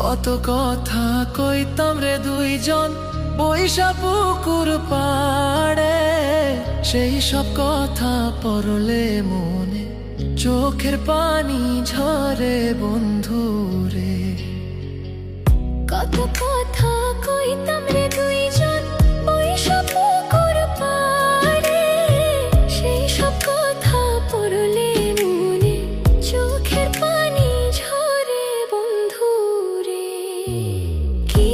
কত কথা কইতাম রে দুইজন বৈশা পুকুর পাড়ে, সেই সব কথা পড়লে মনে চোখের পানি ঝরে বন্ধু রে। কত কথা কইতাম রে দুইজন বৈশা পুকুর পাড়ে, সেই সব কথা পড়লে মনে চোখের পানি ঝরে বন্ধু রে। কি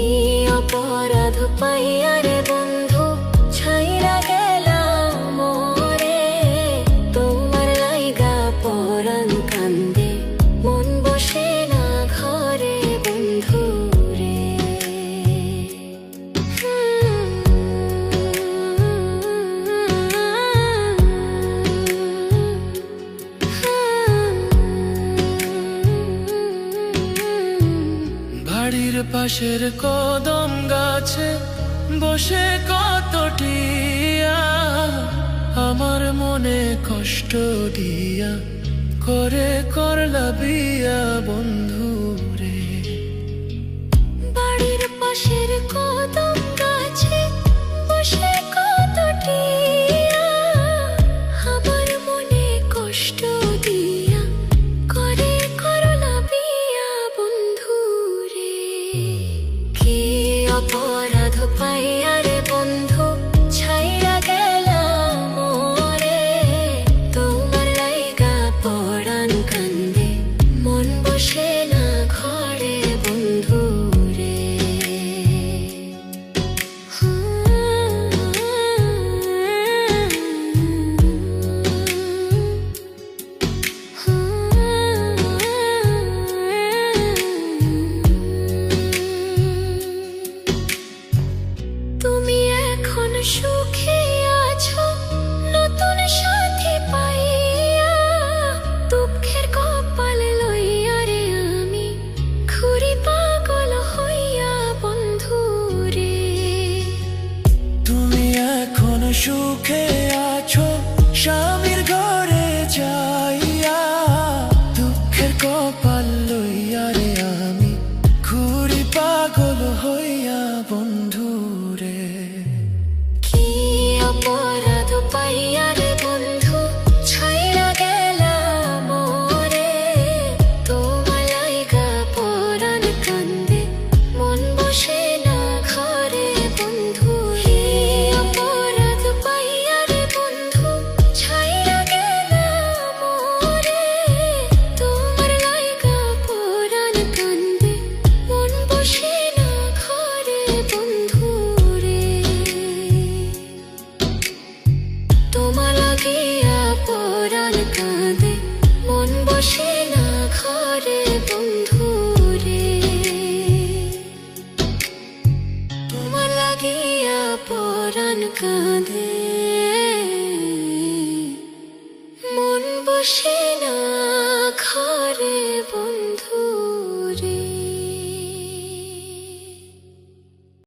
অপরাধ পাইয়া রে বন্ধু ছাইরা গেলাম মোরে, তোমার লাইগা পরাণ কান্দে মন বসে না ঘরে বন্ধু রে। বাড়ির পাশের কদম গাছে বসে কত টিয়া, আমার মনে কষ্ট দিয়া করে করলা বিয়া বন্ধু রে। বাড়ির পাশের কদম গাছে বসে কত টিয়া, আমার মনে কষ্ট দিয়া করে করলা বিয়া বন্ধু রে। কি অপরাধ পাইয়া রে বন্ধু ছাইরা গেলাম মোরে, তোমার লাইগা পরাণ কান্দে মন বসে না ঘরে বন্ধু রে। তুমি এখন সুখে আছো নতুন সাথী পাইয়া, দুঃখের কপাল লইয়া রে আমি ঘুরি পাগল হইয়া বন্ধু রে। তুমি এখন সুখে আছো স্বামীর ঘরে যাইয়া, দুঃখের কপাল লইয়া রে আমি ঘুরি পাগল হইয়া বন্ধু রে। কি অপরাধ পাইয়া রে বন্ধু ছাইরা গেলাম মোরে, তোমার লাইগা পরাণ কান্দে মন বসে না ঘরে বন্ধু। কি অপরাধ পাইয়া রে বন্ধু ছাইরা গেলাম মোরে, তোমার লাইগা পরাণ কান্দে মন বসে না ঘরে বন্ধু রে। তোমার লাগিয়া পরাণ কাঁদে মন বসে না ঘরে বন্ধু রে। তোমার লাগিয়া পরাণ কাঁদে মন বসে